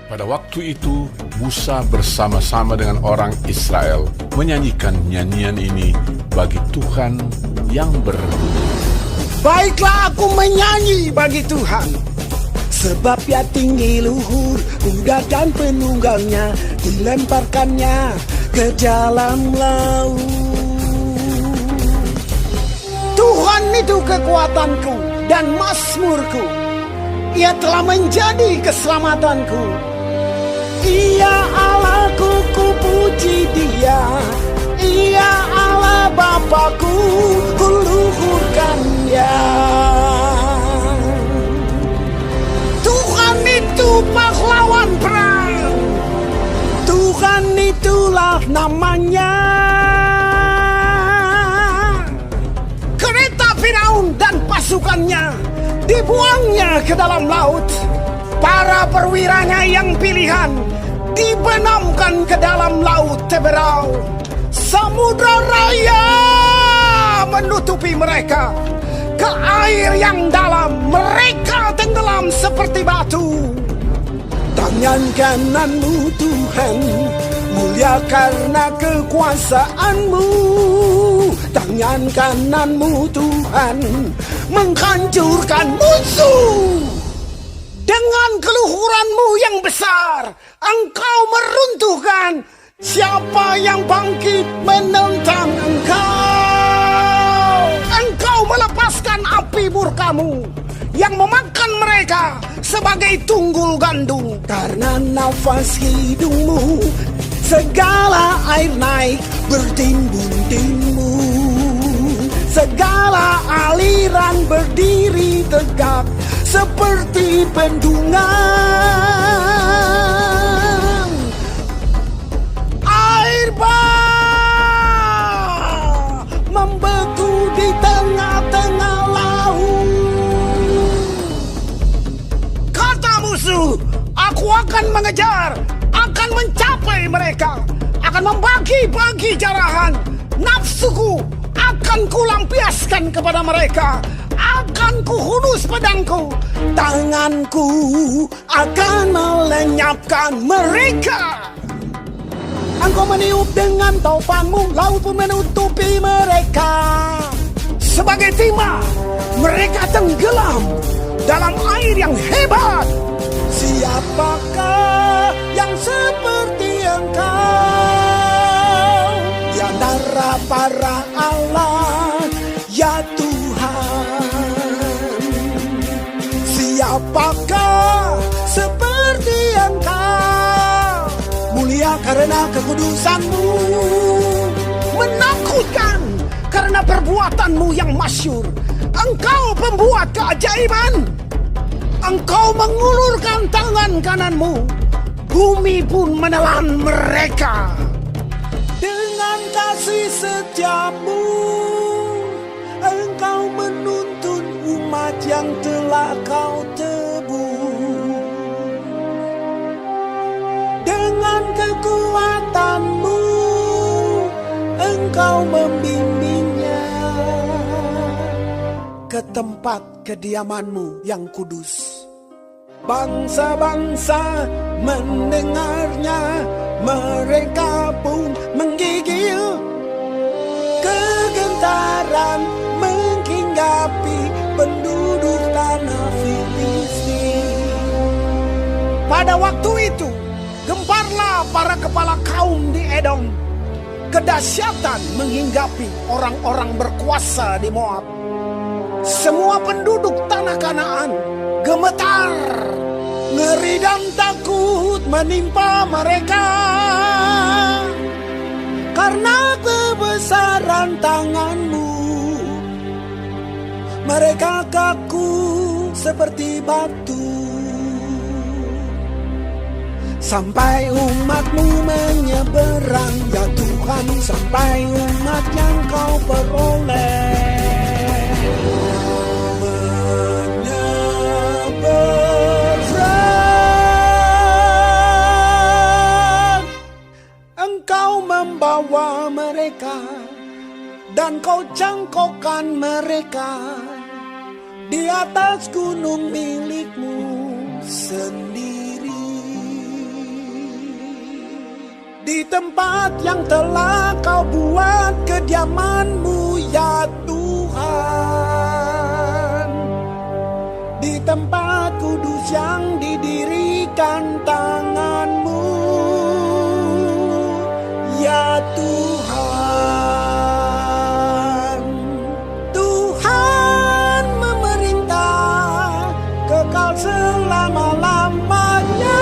Pada waktu itu, Musa bersama-sama dengan orang Israel menyanyikan nyanyian ini bagi Tuhan yang berbunyi. Baiklah aku menyanyi bagi Tuhan, sebab Ia tinggi luhur, kuda dan penunggangnya dilemparkannya ke dalam laut. Tuhan itu kekuatanku dan mazmurku, Ia telah menjadi keselamatanku. Ia Allahku, ku puji Dia. Ia Allah Bapakku, ku luhurkan Dia. Tuhan itu pahlawan perang, Tuhan itulah namanya. Kereta Firaun dan pasukannya dibuangnya ke dalam laut. Para perwiranya yang pilihan dibenamkan ke dalam laut Teberau. Samudra raya menutupi mereka. Ke air yang dalam mereka tenggelam seperti batu. Tangan kananmu Tuhan mulia karena kekuasaan-Mu. Tangan kananmu Tuhan menghancurkan musuh. Dengan keluhuran-Mu yang besar, Engkau meruntuhkan siapa yang bangkit menentang Engkau. Engkau melepaskan api murka-Mu yang memakan mereka sebagai tunggul gandum. Karena nafas hidung-Mu, segala air naik bertimbun-timbun. Segala aliran berdiri tegak seperti bendungan. Air bah membeku di tengah-tengah laut. Kata musuh, aku akan mengejar, akan mencapai mereka, akan membagi-bagi jarahan. Nafsuku akan kulampiaskan kepada mereka, akan kuhunus pedangku. Tanganku akan melenyapkan mereka. Engkau meniup dengan taupan-Mu, laut pun menutupi mereka. Sebagai timah, mereka tenggelam dalam air yang hebat. Siapakah yang seperti Engkau di antara para Allah, ya Tuhan? Siapakah seperti Engkau? Mulia karena kekudusan-Mu, menakutkan karena perbuatan-Mu yang masyhur. Engkau pembuat keajaiban. Engkau mengulurkan tangan kanan-Mu, bumi pun menelan mereka. Dengan kasih setia-Mu, Engkau menuntun umat yang telah Kau tebus. Dengan kekuatan-Mu, Engkau membimbingnya ke tempat kediaman-Mu yang kudus. Bangsa-bangsa mendengarnya, mereka pun menggigil. Kegentaran menghinggapi penduduk tanah Filistin. Pada waktu itu, gemparlah para kepala kaum di Edom. Kedahsyatan menghinggapi orang-orang berkuasa di Moab. Semua penduduk tanah Kanaan gemetar. Ngeri dan takut menimpa mereka karena kebesaran tangan-Mu. Mereka kaku seperti batu. Sampai umat-Mu menyeberang, ya Tuhan, sampai umat yang Kau peroleh. Engkau membawa mereka dan Kau cangkokkan mereka di atas gunung milik-Mu sendiri. di tempat yang telah kau buat kediaman-Mu ya Tuhan, di tempat kudus yang didirikan tangan-Mu ya Tuhan. Tuhan memerintah kekal selama-lamanya.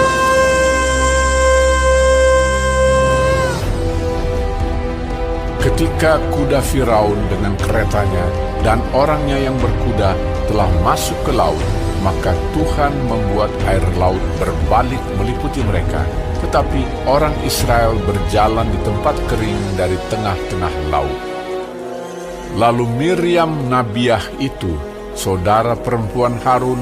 Ketika kuda Firaun dengan keretanya dan orangnya yang berkuda telah masuk ke laut, maka Tuhan membuat air laut berbalik meliputi mereka. Tetapi orang Israel berjalan di tempat kering dari tengah-tengah laut. Lalu Miriam Nabiah itu, saudara perempuan Harun,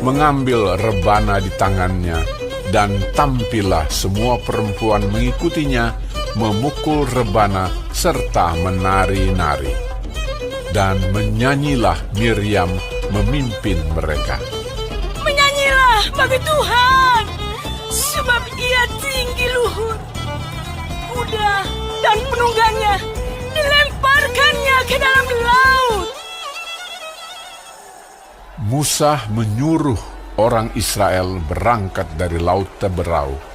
mengambil rebana di tangannya, dan tampillah semua perempuan mengikutinya, memukul rebana serta menari-nari. Dan menyanyilah Miriam memimpin mereka. Menyanyilah bagi Tuhan, sebab Ia tinggi luhur. Kuda dan penunggangnya dilemparkannya ke dalam laut. Musa menyuruh orang Israel berangkat dari Laut Teberau.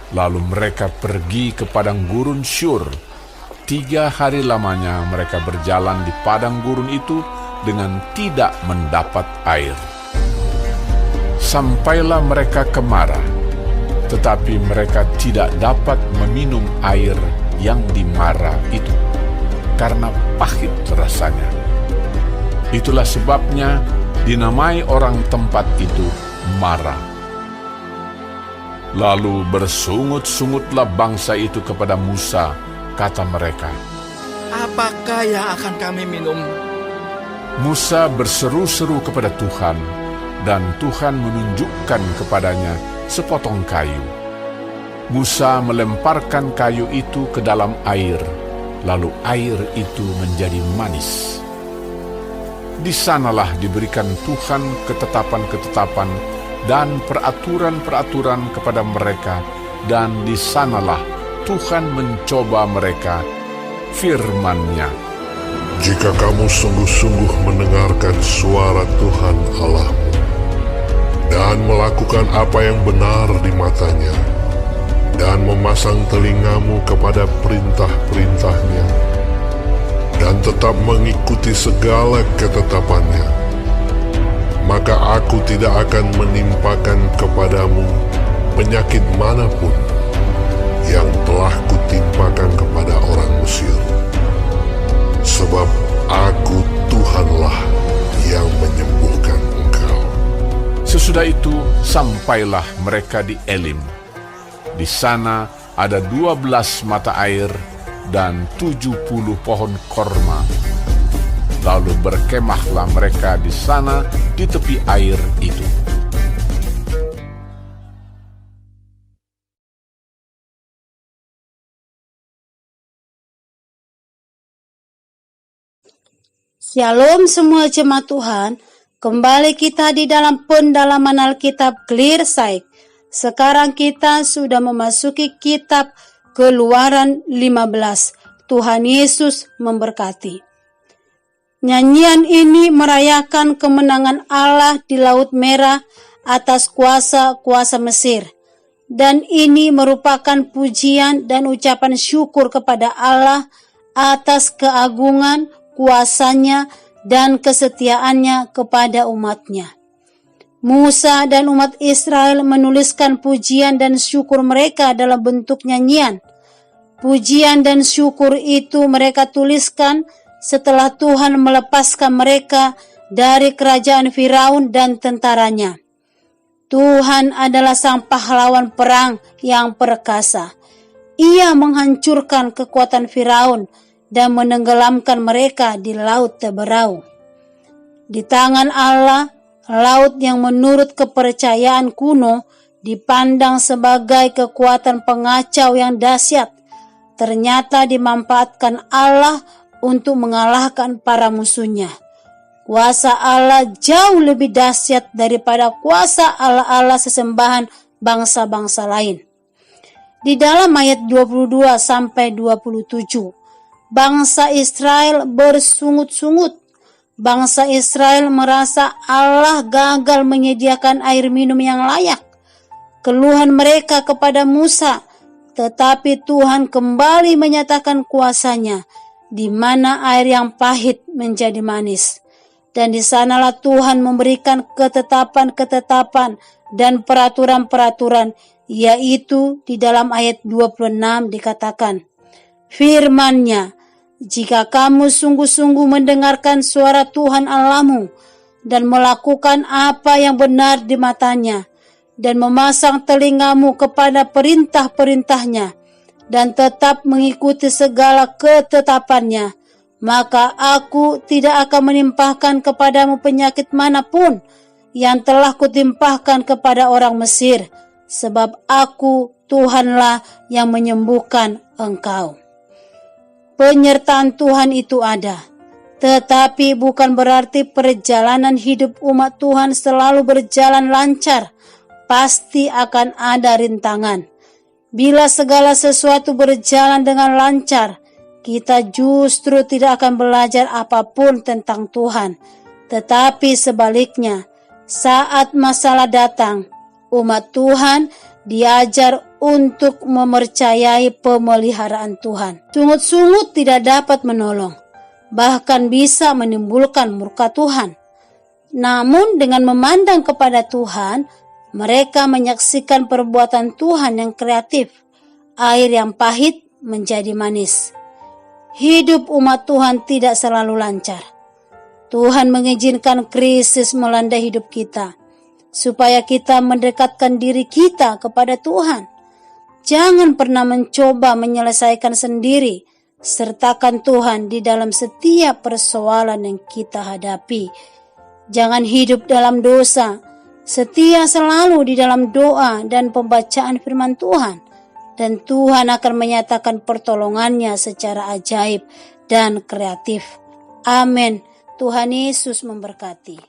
Lalu mereka pergi ke padang gurun Syur. 3 hari lamanya mereka berjalan di padang gurun itu dengan tidak mendapat air. Sampailah mereka ke Mara, tetapi mereka tidak dapat meminum air yang di Mara itu, karena pahit rasanya. Itulah sebabnya dinamai orang tempat itu Mara. Lalu bersungut-sungutlah bangsa itu kepada Musa, kata mereka, apakah yang akan kami minum? Musa berseru-seru kepada Tuhan, dan Tuhan menunjukkan kepadanya sepotong kayu. Musa melemparkan kayu itu ke dalam air, lalu air itu menjadi manis. Di sanalah diberikan Tuhan ketetapan-ketetapan dan peraturan-peraturan kepada mereka, dan di sanalah Tuhan mencoba mereka, firman-Nya. Jika kamu sungguh-sungguh mendengarkan suara Tuhan Allahmu dan melakukan apa yang benar di matanya dan memasang telingamu kepada perintah-perintahnya dan tetap mengikuti segala ketetapannya, maka aku tidak akan menimpakan kepadamu penyakit manapun yang telah kutimpakan kepada orang Mesir. Sebab aku Tuhanlah yang menyembuhkan engkau. Sesudah itu sampailah mereka di Elim. Di sana ada 12 mata air dan 70 pohon korma. Lalu berkemahlah mereka di sana di tepi air itu. Shalom semua jemaat Tuhan, kembali kita di dalam pendalaman Alkitab Clear Sight. Sekarang kita sudah memasuki kitab Keluaran 15. Tuhan Yesus memberkati. Nyanyian ini merayakan kemenangan Allah di Laut Merah atas kuasa-kuasa Mesir. Dan ini merupakan pujian dan ucapan syukur kepada Allah atas keagungan, kuasanya, dan kesetiaannya kepada umatnya. Musa dan umat Israel menuliskan pujian dan syukur mereka dalam bentuk nyanyian. Pujian dan syukur itu mereka tuliskan setelah Tuhan melepaskan mereka dari kerajaan Firaun dan tentaranya. Tuhan adalah sang pahlawan perang yang perkasa. Ia menghancurkan kekuatan Firaun dan menenggelamkan mereka di Laut Teberau. Di tangan Allah, laut yang menurut kepercayaan kuno dipandang sebagai kekuatan pengacau yang dahsyat, ternyata dimanfaatkan Allah untuk mengalahkan para musuhnya. Kuasa Allah jauh lebih dahsyat daripada kuasa Allah-Allah sesembahan bangsa-bangsa lain. Di dalam ayat 22 sampai 27, bangsa Israel bersungut-sungut. Bangsa Israel merasa Allah gagal menyediakan air minum yang layak. Keluhan mereka kepada Musa, tetapi Tuhan kembali menyatakan kuasa-Nya, di mana air yang pahit menjadi manis. Dan di sanalah Tuhan memberikan ketetapan-ketetapan dan peraturan-peraturan, yaitu di dalam ayat 26 dikatakan, firman-Nya, jika kamu sungguh-sungguh mendengarkan suara Tuhan Allahmu dan melakukan apa yang benar di matanya dan memasang telingamu kepada perintah-perintahnya dan tetap mengikuti segala ketetapannya, maka aku tidak akan menimpahkan kepadamu penyakit manapun yang telah kutimpahkan kepada orang Mesir, sebab aku Tuhanlah yang menyembuhkan engkau. Penyertaan Tuhan itu ada, tetapi bukan berarti perjalanan hidup umat Tuhan selalu berjalan lancar. Pasti akan ada rintangan. Bila segala sesuatu berjalan dengan lancar, kita justru tidak akan belajar apapun tentang Tuhan. Tetapi sebaliknya, saat masalah datang, umat Tuhan diajar untuk mempercayai pemeliharaan Tuhan. Sungut-sungut tidak dapat menolong, bahkan bisa menimbulkan murka Tuhan. Namun dengan memandang kepada Tuhan, mereka menyaksikan perbuatan Tuhan yang kreatif. Air yang pahit menjadi manis. Hidup umat Tuhan tidak selalu lancar. Tuhan mengizinkan krisis melanda hidup kita, supaya kita mendekatkan diri kita kepada Tuhan. Jangan pernah mencoba menyelesaikan sendiri. Sertakan Tuhan di dalam setiap persoalan yang kita hadapi. Jangan hidup dalam dosa. Setia selalu di dalam doa dan pembacaan firman Tuhan. Dan Tuhan akan menyatakan pertolongannya secara ajaib dan kreatif. Amin. Tuhan Yesus memberkati.